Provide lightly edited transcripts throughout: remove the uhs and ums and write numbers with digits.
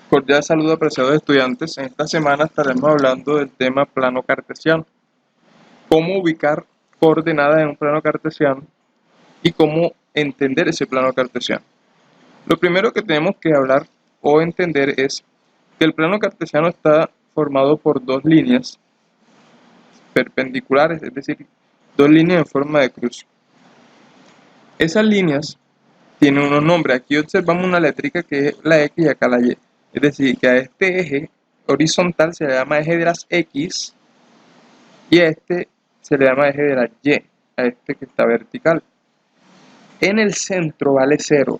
Cordial saludo, apreciados estudiantes. En esta semana estaremos hablando del tema plano cartesiano, cómo ubicar coordenadas en un plano cartesiano y cómo entender ese plano cartesiano. Lo primero que tenemos que hablar o entender es que el plano cartesiano está formado por dos líneas perpendiculares, es decir, dos líneas en forma de cruz. Esas líneas tienen unos nombres. Aquí observamos una letrica que es la X y acá la Y. Es decir, que a este eje horizontal se le llama eje de las X y a este se le llama eje de la Y, a este que está vertical. En el centro vale 0.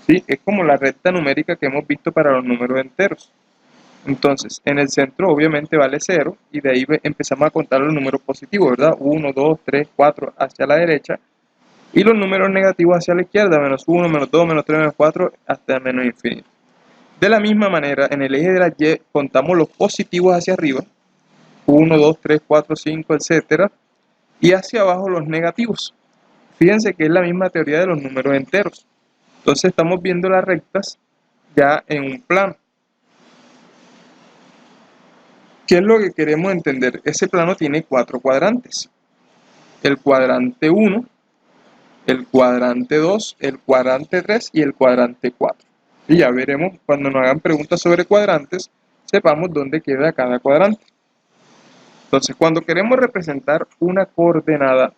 ¿Sí? Es como la recta numérica que hemos visto para los números enteros. Entonces, en el centro obviamente vale 0 y de ahí empezamos a contar los números positivos, ¿verdad? 1, 2, 3, 4 hacia la derecha y los números negativos hacia la izquierda, menos 1, menos 2, menos 3, menos 4, hasta menos infinito. De la misma manera, en el eje de la Y contamos los positivos hacia arriba, 1, 2, 3, 4, 5, etc. Y hacia abajo los negativos. Fíjense que es la misma teoría de los números enteros. Entonces estamos viendo las rectas ya en un plano. ¿Qué es lo que queremos entender? Ese plano tiene 4 cuadrantes. El cuadrante 1, el cuadrante 2, el cuadrante 3 y el cuadrante 4. Y ya veremos cuando nos hagan preguntas sobre cuadrantes, sepamos dónde queda cada cuadrante. Entonces, cuando queremos representar una coordenada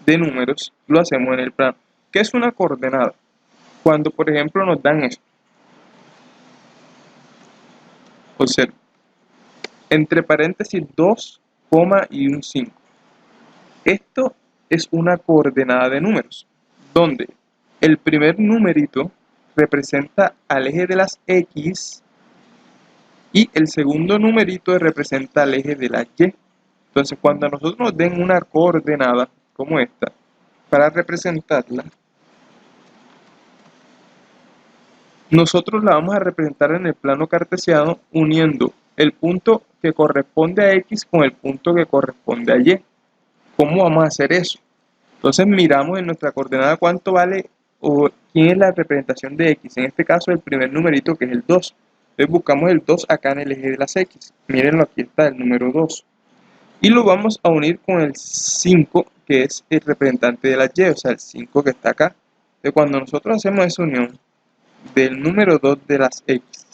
de números, lo hacemos en el plano. ¿Qué es una coordenada? Cuando, por ejemplo, nos dan esto. Observen. Entre paréntesis 2, y un 5. Esto es una coordenada de números, donde el primer numerito representa al eje de las X y el segundo numerito representa al eje de la Y. Entonces, cuando a nosotros nos den una coordenada como esta, para representarla, nosotros la vamos a representar en el plano cartesiano uniendo el punto que corresponde a X con el punto que corresponde a Y. ¿Cómo vamos a hacer eso? Entonces miramos en nuestra coordenada cuánto vale o quién es la representación de X. En este caso el primer numerito que es el 2. Entonces buscamos el 2 acá en el eje de las X. Mírenlo, aquí está el número 2. Y lo vamos a unir con el 5 que es el representante de la Y, o sea el 5 que está acá. Entonces cuando nosotros hacemos esa unión del número 2 de las X,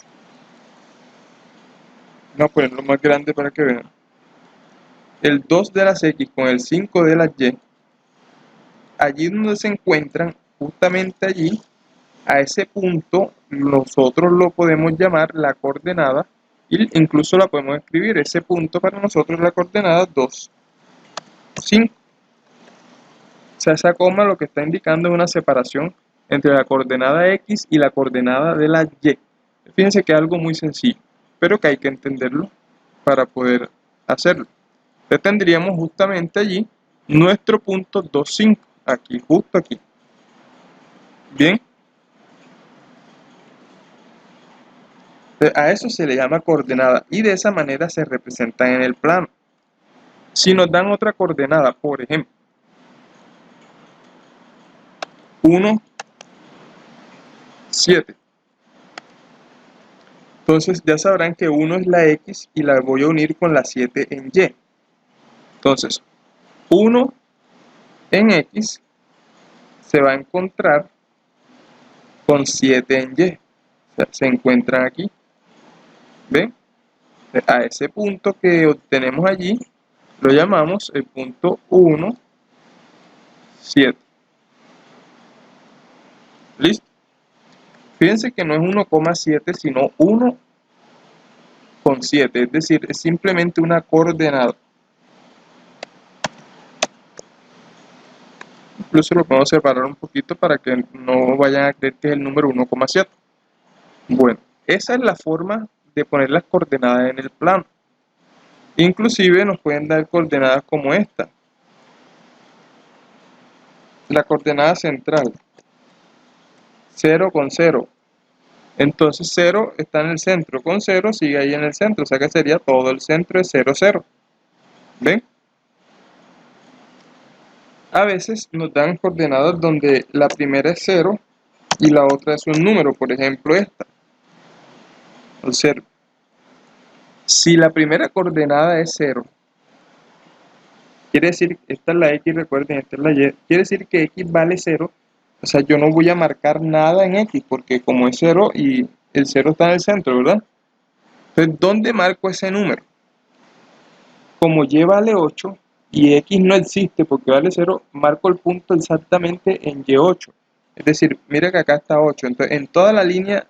vamos a ponerlo más grande para que vean. El 2 de las X con el 5 de las Y, allí donde se encuentran, justamente allí, a ese punto, nosotros lo podemos llamar la coordenada, e incluso la podemos escribir, ese punto para nosotros es la coordenada 2, 5. O sea, esa coma lo que está indicando es una separación entre la coordenada X y la coordenada de la Y. Fíjense que es algo muy sencillo, pero que hay que entenderlo para poder hacerlo. Entonces tendríamos justamente allí nuestro punto 2, 5, aquí, justo aquí. Bien. A eso se le llama coordenada y de esa manera se representan en el plano. Si nos dan otra coordenada, por ejemplo, 1, 7. Entonces ya sabrán que 1 es la X y la voy a unir con la 7 en Y. Entonces, 1 en X se va a encontrar con 7 en Y. O sea, se encuentran aquí. ¿Ven? A ese punto que obtenemos allí lo llamamos el punto 1, 7. ¿Listo? Fíjense que no es 1,7 sino 1,7, es decir, es simplemente una coordenada. Incluso lo podemos separar un poquito para que no vayan a creer que es el número 1,7. Bueno, esa es la forma de poner las coordenadas en el plano. Inclusive nos pueden dar coordenadas como esta. La coordenada central, 0 con 0. Entonces 0 está en el centro, con 0 sigue ahí en el centro, o sea que sería todo el centro de 0, 0. ¿Ven? A veces nos dan coordenadas donde la primera es 0 y la otra es un número, por ejemplo esta. Observe, si la primera coordenada es 0, quiere decir, esta es la X, recuerden, esta es la Y, quiere decir que X vale 0, o sea, yo no voy a marcar nada en X, porque como es 0 y el 0 está en el centro, ¿verdad? Entonces, ¿dónde marco ese número? Como Y vale 8 y X no existe porque vale 0, marco el punto exactamente en Y8. Es decir, mira que acá está 8, entonces en toda la línea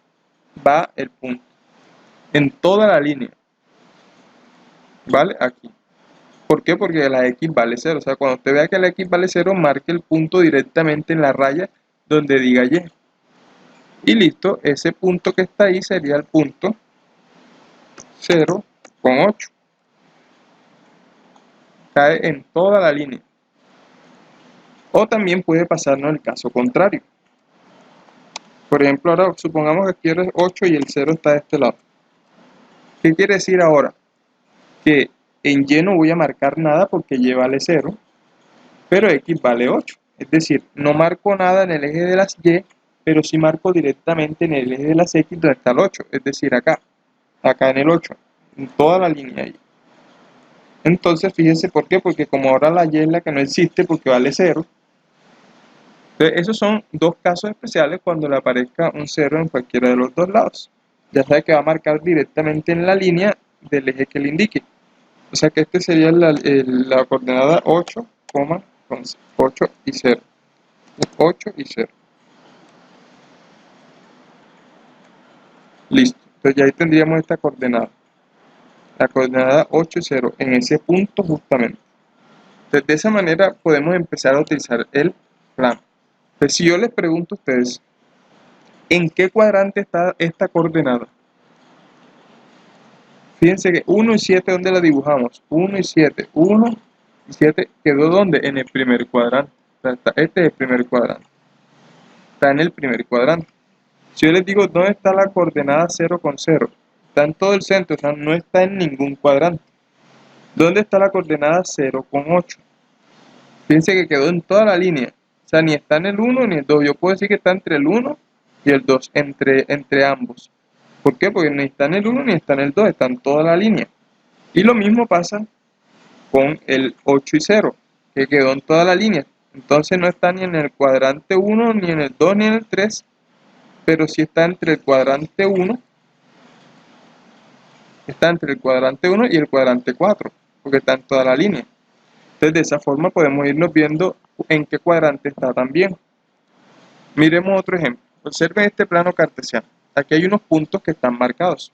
va el punto. En toda la línea, ¿vale? Aquí. ¿Por qué? Porque la X vale 0. O sea, cuando usted vea que la X vale 0, marque el punto directamente en la raya donde diga Y. Y listo, ese punto que está ahí sería el punto 0,8. Cae en toda la línea. O también puede pasarnos el caso contrario. Por ejemplo, ahora supongamos que aquí es 8 y el 0 está de este lado. ¿Qué quiere decir ahora? Que en Y no voy a marcar nada porque Y vale 0, pero X vale 8. Es decir, no marco nada en el eje de las Y, pero sí marco directamente en el eje de las X donde está el 8. Es decir, acá en el 8, en toda la línea ahí. Entonces, fíjense por qué, porque como ahora la Y es la que no existe porque vale 0, entonces esos son dos casos especiales cuando le aparezca un 0 en cualquiera de los dos lados. Ya sabe que va a marcar directamente en la línea del eje que le indique. O sea que este sería la coordenada 8, 8 y 0. 8 y 0. Listo. Entonces ya ahí tendríamos esta coordenada. La coordenada 8 y 0 en ese punto justamente. Entonces de esa manera podemos empezar a utilizar el plano. Pues si yo les pregunto a ustedes, ¿en qué cuadrante está esta coordenada? Fíjense que 1 y 7, ¿dónde la dibujamos? 1 y 7. 1 y 7 quedó ¿dónde? En el primer cuadrante. O sea, este es el primer cuadrante. Está en el primer cuadrante. Si yo les digo, ¿dónde está la coordenada 0,0? Está en todo el centro, o sea, no está en ningún cuadrante. ¿Dónde está la coordenada 0,8? Fíjense que quedó en toda la línea. O sea, ni está en el 1 ni el 2. Yo puedo decir que está entre el 1 y el 2, entre ambos. ¿Por qué? Porque ni está en el 1 ni está en el 2, está en toda la línea. Y lo mismo pasa con el 8 y 0, que quedó en toda la línea. Entonces no está ni en el cuadrante 1, ni en el 2, ni en el 3, pero sí está entre el cuadrante 1, está entre el cuadrante 1 y el cuadrante 4, porque está en toda la línea. Entonces de esa forma podemos irnos viendo en qué cuadrante está también. Miremos otro ejemplo. Observen este plano cartesiano. Aquí hay unos puntos que están marcados.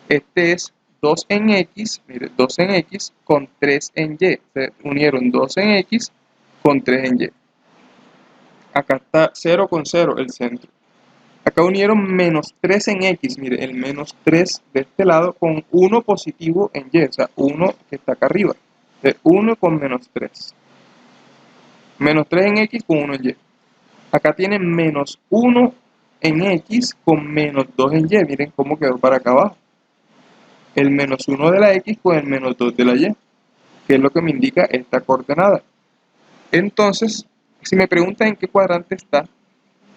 Este es 2 en X, mire, 2 en X con 3 en Y. Se unieron 2 en X con 3 en Y. Acá está 0 con 0, el centro. Acá unieron menos 3 en X, mire, el menos 3 de este lado con 1 positivo en Y, o sea, 1 que está acá arriba. 1 con menos 3. Menos 3 en X con 1 en Y. Acá tienen menos 1 en X con menos 2 en Y. Miren cómo quedó para acá abajo. El menos 1 de la X con el menos 2 de la Y, que es lo que me indica esta coordenada. Entonces, si me preguntan en qué cuadrante está,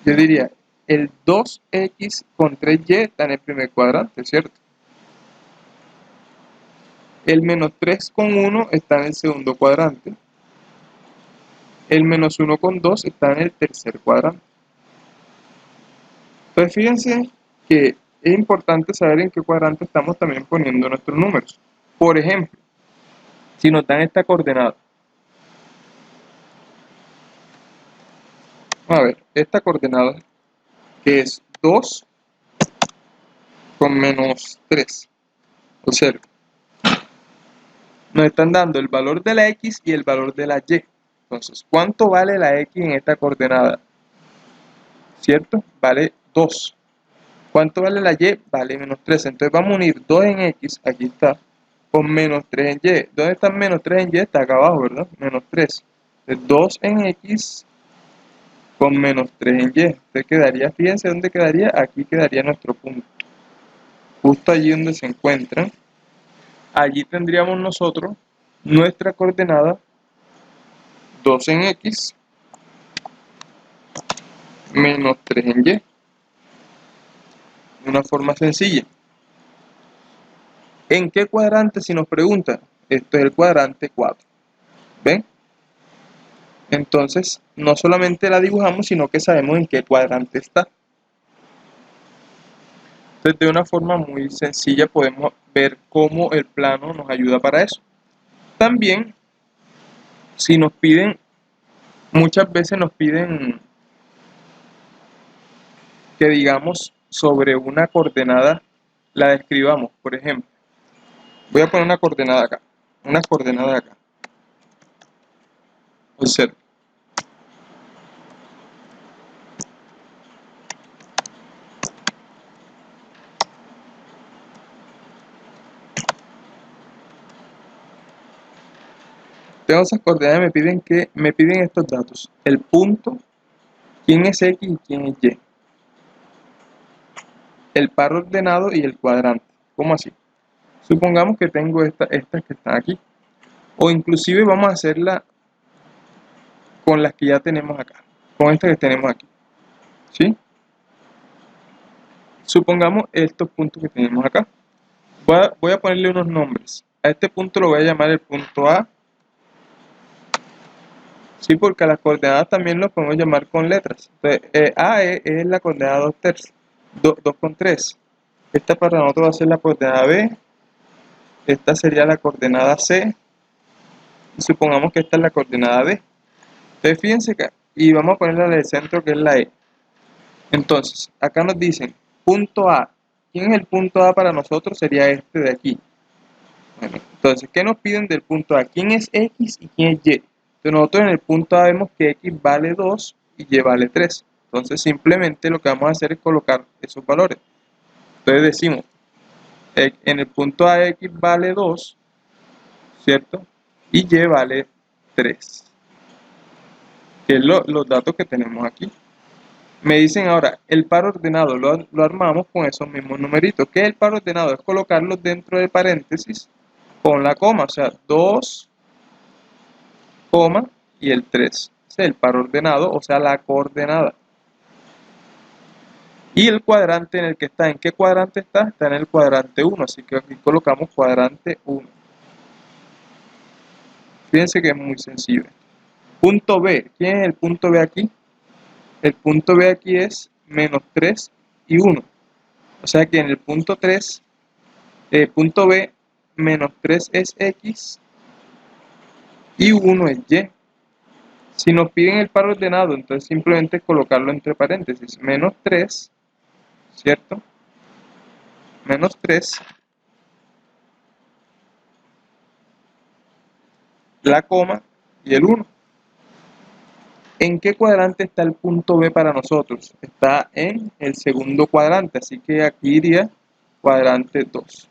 yo diría, el 2X con 3Y está en el primer cuadrante, ¿cierto? El menos 3 con 1 está en el segundo cuadrante. El menos 1 con 2 está en el tercer cuadrante. Entonces, fíjense que es importante saber en qué cuadrante estamos también poniendo nuestros números. Por ejemplo, si nos dan esta coordenada, a ver, esta coordenada que es 2 con menos 3. Observen, nos están dando el valor de la X y el valor de la Y. Entonces, ¿cuánto vale la X en esta coordenada? ¿Cierto? Vale 2. ¿Cuánto vale la Y? Vale menos 3. Entonces vamos a unir 2 en X, aquí está, con menos 3 en Y. ¿Dónde está menos 3 en Y? Está acá abajo, ¿verdad? Menos 3. Entonces 2 en X con menos 3 en Y. Entonces quedaría, fíjense dónde quedaría, aquí quedaría nuestro punto. Justo allí donde se encuentran. Allí tendríamos nosotros nuestra coordenada 2 en X menos 3 en Y. Una forma sencilla. ¿En qué cuadrante? Si nos preguntan, esto es el cuadrante 4. ¿Ven? Entonces, no solamente la dibujamos, sino que sabemos en qué cuadrante está. Entonces, de una forma muy sencilla podemos ver cómo el plano nos ayuda para eso. También, si nos piden, muchas veces nos piden que digamos sobre una coordenada la describamos. Por ejemplo, voy a poner una coordenada acá. Una coordenada acá. Observe. Tengo esas coordenadas y me piden estos datos. El punto, quién es X y quién es Y. El par ordenado y el cuadrante. ¿Cómo así? Supongamos que tengo estas que están aquí. O inclusive vamos a hacerla con las que ya tenemos acá. Con estas que tenemos aquí. ¿Sí? Supongamos estos puntos que tenemos acá. Voy a ponerle unos nombres. A este punto lo voy a llamar el punto A. Sí, porque a las coordenadas también lo podemos llamar con letras. Entonces, A es la coordenada 2 tercios. 2,3. Esta para nosotros va a ser la coordenada B. Esta sería la coordenada C. Y supongamos que esta es la coordenada D. Entonces, fíjense que, y vamos a ponerle al centro que es la E. Entonces, acá nos dicen, punto A. ¿Quién es el punto A para nosotros? Sería este de aquí. Bueno, entonces, ¿qué nos piden del punto A? ¿Quién es X y quién es Y? Entonces, nosotros en el punto A vemos que X vale 2 y Y vale 3. Entonces, simplemente lo que vamos a hacer es colocar esos valores. Entonces, decimos, en el punto A X vale 2, ¿cierto? Y Y vale 3, que es los datos que tenemos aquí. Me dicen ahora, el par ordenado lo armamos con esos mismos numeritos. ¿Qué es el par ordenado? Es colocarlos dentro de paréntesis con la coma, o sea, 2, coma y el 3. Ese es el par ordenado, o sea, la coordenada. Y el cuadrante en el que está, ¿en qué cuadrante está? Está en el cuadrante 1, así que aquí colocamos cuadrante 1. Fíjense que es muy sencillo. Punto B, ¿quién es el punto B aquí? El punto B aquí es menos 3 y 1. O sea que en el punto 3, punto B, menos 3 es X y 1 es Y. Si nos piden el par ordenado, entonces simplemente colocarlo entre paréntesis. Menos 3, ¿cierto? Menos 3, la coma y el 1. ¿En qué cuadrante está el punto B para nosotros? Está en el segundo cuadrante, así que aquí iría cuadrante 2.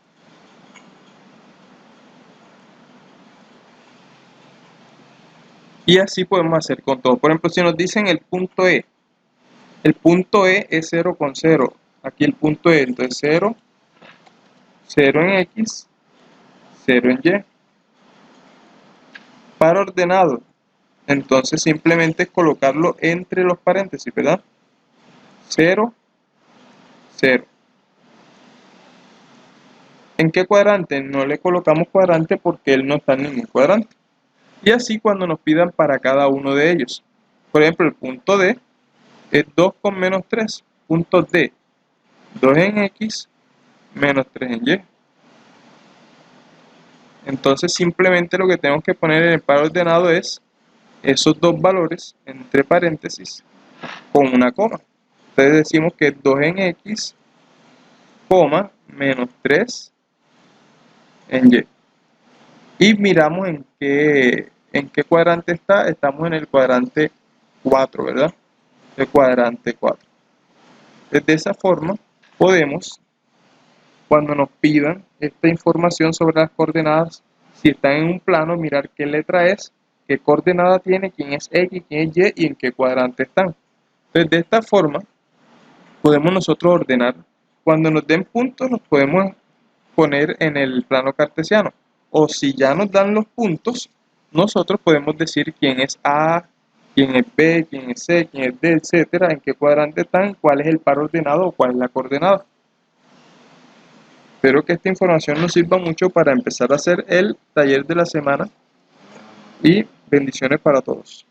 Y así podemos hacer con todo. Por ejemplo, si nos dicen el punto E es 0,0. Aquí el punto E, entonces 0, 0 en X, 0 en Y. Par ordenado, entonces simplemente es colocarlo entre los paréntesis, ¿verdad? 0, 0. ¿En qué cuadrante? No le colocamos cuadrante porque él no está en ningún cuadrante. Y así cuando nos pidan para cada uno de ellos. Por ejemplo, el punto D es 2 con menos 3. Punto D, 2 en X, menos 3 en Y. Entonces simplemente lo que tenemos que poner en el par ordenado es esos dos valores entre paréntesis con una coma. Entonces decimos que 2 en X, coma, menos 3 en Y. Y miramos en qué cuadrante está. Estamos en el cuadrante 4, ¿verdad? El cuadrante 4. De esa forma podemos, cuando nos pidan esta información sobre las coordenadas, si están en un plano, mirar qué letra es, qué coordenada tiene, quién es X, quién es Y y en qué cuadrante están. Entonces, de esta forma podemos nosotros ordenar. Cuando nos den puntos, los podemos poner en el plano cartesiano. O si ya nos dan los puntos, nosotros podemos decir quién es A, quién es B, quién es C, quién es D, etcétera, en qué cuadrante están, cuál es el par ordenado o cuál es la coordenada. Espero que esta información nos sirva mucho para empezar a hacer el taller de la semana y bendiciones para todos.